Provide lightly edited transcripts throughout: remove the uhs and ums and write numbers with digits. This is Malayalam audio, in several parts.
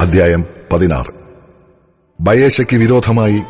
അധ്യായം 16. ബയേശയ്ക്ക് വിരോധമായി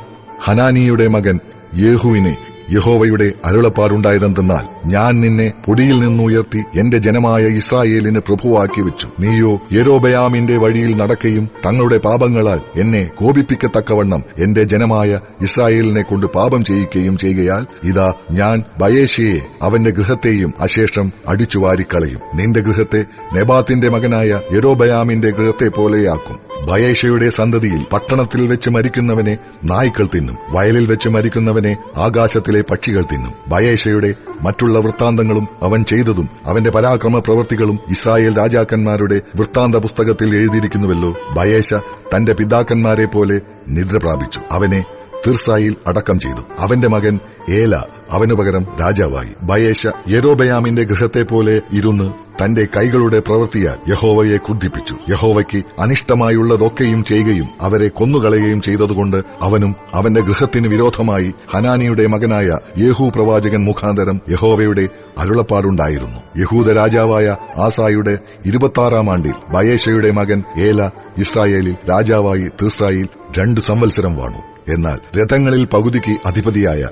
ഹനാനിയുടെ മകൻ യേഹൂവിന് യഹോവയുടെ അരുളപ്പാടുണ്ടായതെന്തെന്നാൽ, ഞാൻ നിന്നെ പൊടിയിൽ നിന്നുയർത്തി എന്റെ ജനമായ ഇസ്രായേലിന് പ്രഭുവാക്കി വെച്ചു. നീയോ യൊരോബെയാമിന്റെ വഴിയിൽ നടക്കുകയും തങ്ങളുടെ പാപങ്ങളാൽ എന്നെ കോപിപ്പിക്കത്തക്കവണ്ണം എന്റെ ജനമായ ഇസ്രായേലിനെ കൊണ്ട് പാപം ചെയ്യിക്കുകയും ചെയ്യുകയാൽ, ഇതാ ഞാൻ ബയേശയെ അവന്റെ ഗൃഹത്തെയും അശേഷം അടിച്ചുവാരിക്കളയും. നിന്റെ ഗൃഹത്തെ നെബാത്തിന്റെ മകനായ യൊരോബെയാമിന്റെ ഗൃഹത്തെ പോലെയാക്കും. ബയേശയുടെ സന്തതിയിൽ പട്ടണത്തിൽ വെച്ച് മരിക്കുന്നവനെ നായ്ക്കൾ തിന്നും, വയലിൽ വെച്ച് മരിക്കുന്നവനെ ആകാശത്തിലെ പക്ഷികൾ തിന്നും. ബയേശയുടെ മറ്റുള്ള വൃത്താന്തങ്ങളും അവൻ ചെയ്തതും അവന്റെ പരാക്രമ പ്രവൃത്തികളും ഇസ്രായേൽ രാജാക്കന്മാരുടെ വൃത്താന്ത പുസ്തകത്തിൽ എഴുതിയിരിക്കുന്നുവല്ലോ. ബയേശ തന്റെ പിതാക്കന്മാരെ പോലെ നിദ്ര പ്രാപിച്ചു. അവനെ തിർസായിൽ അടക്കം ചെയ്തു. അവന്റെ മകൻ ഏല അവനു പകരം രാജാവായി. ബയേശ യൊരോബെയാമിന്റെ ഗൃഹത്തെ പോലെ ഇരുന്ന് തന്റെ കൈകളുടെ പ്രവൃത്തിയാൽ യഹോവയെ ക്രുദ്ധിപ്പിച്ചു. യഹോവയ്ക്ക് അനിഷ്ടമായുള്ളതൊക്കെയും ചെയ്യുകയും അവരെ കൊന്നുകളയുകയും ചെയ്തതുകൊണ്ട് അവനും അവന്റെ ഗൃഹത്തിന് വിരോധമായി ഹനാനിയുടെ മകനായ യേഹൂ പ്രവാചകൻ മുഖാന്തരം യഹോവയുടെ അരുളപ്പാടുണ്ടായിരുന്നു. യഹൂദ രാജാവായ ആസായുടെ 26-ാം ആണ്ടിൽ ബയേശയുടെ മകൻ ഏല ഇസ്രായേലിൽ രാജാവായി തിർസായിൽ 2 സംവത്സരം വാണു. എന്നാൽ രഥങ്ങളിൽ പകുതിക്ക് അധിപതിയായ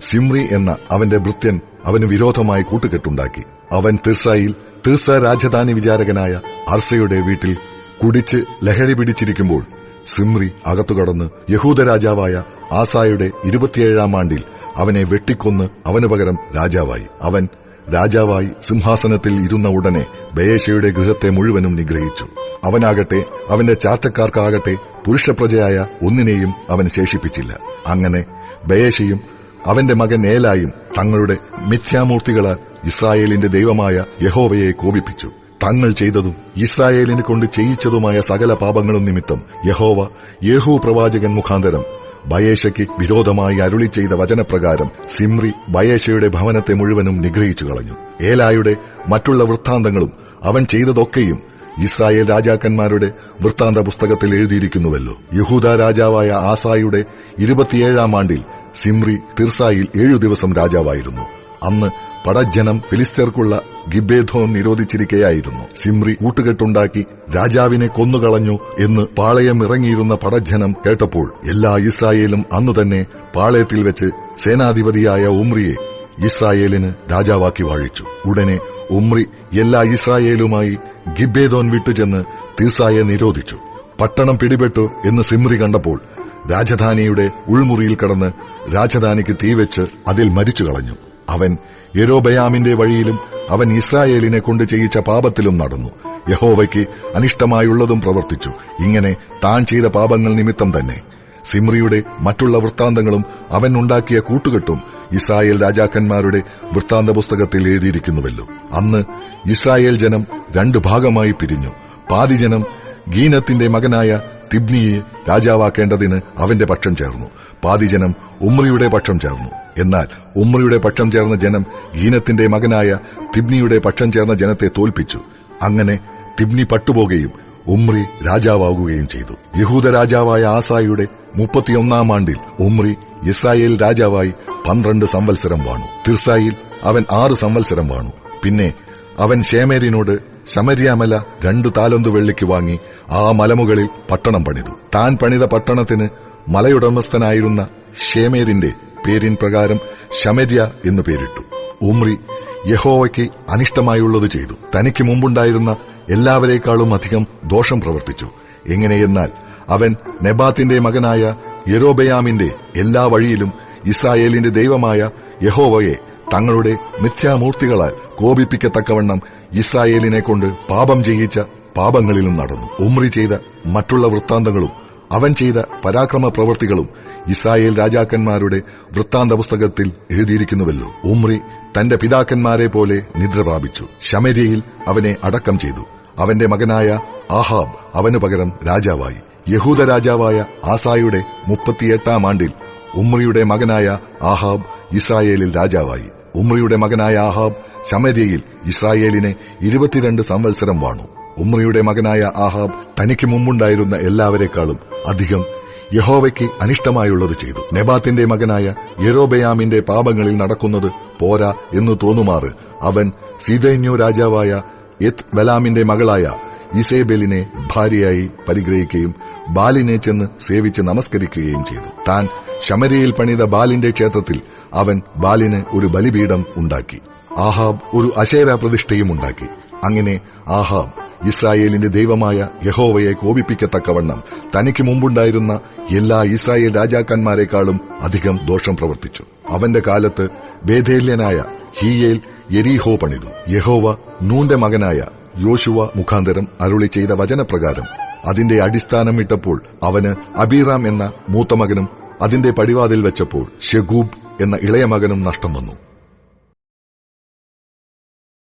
സിമ്രി എന്ന അവന്റെ ഭൃത്യൻ അവന് വിരോധമായി കൂട്ടുകെട്ടുണ്ടാക്കി. അവൻ തിർസ രാജധാനി വിചാരകനായ അർസയുടെ വീട്ടിൽ കുടിച്ച് ലഹരി പിടിച്ചിരിക്കുമ്പോൾ സിമ്രി അകത്തുകടന്ന് യഹൂദ രാജാവായ ആസായുടെ 27-ാം ആണ്ടിൽ അവനെ വെട്ടിക്കൊന്ന് അവനു പകരം രാജാവായി. അവൻ രാജാവായി സിംഹാസനത്തിൽ ഇരുന്ന ഉടനെ ബയേശയുടെ ഗൃഹത്തെ മുഴുവനും നിഗ്രഹിച്ചു. അവനാകട്ടെ അവന്റെ ചാർച്ചക്കാർക്കാകട്ടെ പുരുഷപ്രജയായ ഒന്നിനെയും അവൻ ശേഷിപ്പിച്ചില്ല. അങ്ങനെ ബയേശയും അവന്റെ മകൻ ഏലായും തങ്ങളുടെ മിഥ്യാമൂർത്തികളാൽ ഇസ്രായേലിന്റെ ദൈവമായ യഹോവയെ കോപിപ്പിച്ചു. തങ്ങൾ ചെയ്തതും ഇസ്രായേലിനെ കൊണ്ട് ചെയ്യിച്ചതുമായ സകല പാപങ്ങളും നിമിത്തം യഹോവ യേഹൂ പ്രവാചകൻ മുഖാന്തരം ബയേശയ്ക്ക് വിരോധമായി അരുളി ചെയ്ത വചനപ്രകാരം സിമ്രി ബയേശയുടെ ഭവനത്തെ മുഴുവനും നിഗ്രഹിച്ചു കളഞ്ഞു. ഏലായുടെ മറ്റുള്ള വൃത്താന്തങ്ങളും അവൻ ചെയ്തതൊക്കെയും ഇസ്രായേൽ രാജാക്കന്മാരുടെ വൃത്താന്ത പുസ്തകത്തിൽ എഴുതിയിരിക്കുന്നുവല്ലോ. യഹൂദ രാജാവായ ആസായുടെ 27-ാം ആണ്ടിൽ സിമ്രി തിർസായിൽ 7 ദിവസം രാജാവായിരുന്നു. അന്ന് പടജ്ജനം ഫിലിസ്തീർക്കുള്ള ഗിബ്ബേഥോൻ നിരോധിച്ചിരിക്കുകയായിരുന്നു. സിമ്രി കൂട്ടുകെട്ടുണ്ടാക്കി രാജാവിനെ കൊന്നുകളഞ്ഞു എന്ന് പാളയം ഇറങ്ങിയിരുന്ന പടജ്ജനം കേട്ടപ്പോൾ എല്ലാ ഇസ്രായേലും അന്നുതന്നെ പാളയത്തിൽ വെച്ച് സേനാധിപതിയായ ഉമ്രിയെ ഇസ്രായേലിന് രാജാവാക്കി വാഴിച്ചു. ഉടനെ ഉമ്രി എല്ലാ ഇസ്രായേലുമായി ഗിബ്ബേഥോൻ വിട്ടുചെന്ന് തിർസായെ നിരോധിച്ചു. പട്ടണം പിടിപെട്ടു എന്ന് സിമ്രി കണ്ടപ്പോൾ രാജധാനിയുടെ ഉൾമുറിയിൽ കടന്ന് രാജധാനിക്ക് തീവെച്ച് അതിൽ മരിച്ചു കളഞ്ഞു. അവൻ യൊരോബെയാമിന്റെ വഴിയിലും അവൻ ഇസ്രായേലിനെ കൊണ്ട് ചെയ്യിച്ച പാപത്തിലും നടന്നു. യഹോവയ്ക്ക് അനിഷ്ടമായുള്ളതും പ്രവർത്തിച്ചു. ഇങ്ങനെ താൻ ചെയ്ത പാപങ്ങൾ നിമിത്തം തന്നെ. സിമ്രിയുടെ മറ്റുള്ള വൃത്താന്തങ്ങളും അവൻ ഉണ്ടാക്കിയ കൂട്ടുകെട്ടും ഇസ്രായേൽ രാജാക്കന്മാരുടെ വൃത്താന്ത പുസ്തകത്തിൽ എഴുതിയിരിക്കുന്നുവല്ലോ. അന്ന് ഇസ്രായേൽ ജനം 2 ഭാഗമായി പിരിഞ്ഞു. പാതിജനം ഗീനത്തിന്റെ മകനായ തിബ്നിയെ രാജാവാക്കേണ്ടതിന് അവന്റെ പക്ഷം ചേർന്നു. പാതിജനം ഉമ്രിയുടെ പക്ഷം ചേർന്നു. എന്നാൽ ഉമ്രിയുടെ പക്ഷം ചേർന്ന ജനം ഗീനത്തിന്റെ മകനായ തിബ്നിയുടെ പക്ഷം ചേർന്ന ജനത്തെ തോൽപ്പിച്ചു. അങ്ങനെ തിബ്നി പട്ടുപോകുകയും ഉമ്രി രാജാവാകുകയും ചെയ്തു. യഹൂദ രാജാവായ ആസായുടെ 31-ാം ആണ്ടിൽ ഉമ്രി ഇസ്രായേൽ രാജാവായി 12 സംവത്സരം വാണു. തിർസായിൽ അവൻ 6 സംവത്സരം വാണു. പിന്നെ അവൻ ശേമേരിനോട് ശമര്യാമല 2 താലന്ത് വെള്ളിക്ക് വാങ്ങി ആ മലമുകളിൽ പട്ടണം പണിതു. താൻ പണിത പട്ടണത്തിന് മലയുടമസ്ഥനായിരുന്ന ശേമേരിന്റെ പേരിൻ പ്രകാരം ശമര്യ എന്നു പേരിട്ടു. ഉമ്രി യഹോവയ്ക്ക് അനിഷ്ടമായുള്ളത് ചെയ്തു. തനിക്ക് മുമ്പുണ്ടായിരുന്ന എല്ലാവരേക്കാളും അധികം ദോഷം പ്രവർത്തിച്ചു. എങ്ങനെയെന്നാൽ അവൻ നെബാത്തിന്റെ മകനായ യൊരോബെയാമിന്റെ എല്ലാ വഴിയിലും ഇസ്രായേലിന്റെ ദൈവമായ യഹോവയെ തങ്ങളുടെ മിഥ്യാമൂർത്തികളാൽ കോപിപ്പിക്കത്തക്കവണ്ണം ഇസ്രായേലിനെ കൊണ്ട് പാപം ചെയ്യിച്ച പാപങ്ങളിലും നടന്നു. ഉമ്രി ചെയ്ത മറ്റുള്ള വൃത്താന്തങ്ങളും അവൻ ചെയ്ത പരാക്രമ പ്രവൃത്തികളും ഇസ്രായേൽ രാജാക്കന്മാരുടെ വൃത്താന്ത പുസ്തകത്തിൽ എഴുതിയിരിക്കുന്നുവല്ലോ. ഉമ്രി തന്റെ പിതാക്കന്മാരെ പോലെ നിദ്ര പ്രാപിച്ചു. ശമര്യയിൽ അവനെ അടക്കം ചെയ്തു. അവന്റെ മകനായ ആഹാബ് അവനു പകരം രാജാവായി. യഹൂദ രാജാവായ ആസായുടെ 38-ാം ആണ്ടിൽ ഉമ്രിയുടെ മകനായ ആഹാബ് ഇസ്രായേലിൽ രാജാവായി. ഉമ്രിയുടെ മകനായ ആഹാബ് ശമര്യയിൽ ഇസ്രായേലിനെ 22 സംവത്സരം വാണു. ഉമ്രിയുടെ മകനായ ആഹാബ് തനിക്ക് മുമ്പുണ്ടായിരുന്ന എല്ലാവരെക്കാളും അധികം യഹോവയ്ക്ക് അനിഷ്ടമായുള്ളത് ചെയ്തു. നെബാത്തിന്റെ മകനായ യൊരോബെയാമിന്റെ പാപങ്ങളിൽ നടക്കുന്നത് പോരാ എന്നു തോന്നുമാറ് അവൻ സീദോന്യോ രാജാവായ എത് ബലാമിന്റെ മകളായ ഇസേബെലിനെ ഭാര്യയായി പരിഗ്രഹിക്കുകയും ബാലിനെ ചെന്ന് സേവിച്ച് നമസ്കരിക്കുകയും ചെയ്തു. താൻ ശമര്യയിൽ പണിത ബാലിന്റെ ക്ഷേത്രത്തിൽ അവൻ ബാലിന് ഒരു ബലിപീഠം ഉണ്ടാക്കി. ആഹാബ് ഒരു അശേര പ്രതിഷ്ഠയും ഉണ്ടാക്കി. അങ്ങനെ ആഹാബ് ഇസ്രായേലിന്റെ ദൈവമായ യഹോവയെ കോപിപ്പിക്കത്തക്കവണ്ണം തനിക്ക് മുമ്പുണ്ടായിരുന്ന എല്ലാ ഇസ്രായേൽ രാജാക്കന്മാരെക്കാളും അധികം ദോഷം പ്രവർത്തിച്ചു. അവന്റെ കാലത്ത് ബേഥേല്യനായ ഹീയേൽ യെരീഹോ പണിതു. യഹോവ നൂന്റെ മകനായ യോശുവ മുഖാന്തരം അരുളി ചെയ്ത വചനപ്രകാരം അതിന്റെ അടിസ്ഥാനം ഇട്ടപ്പോൾ അവന് അബീറാം എന്ന മൂത്ത മകനും അതിന്റെ പടിവാതിൽ വെച്ചപ്പോൾ ശെഗൂബ് എന്ന ഇളയ മകനും നഷ്ടം വന്നു.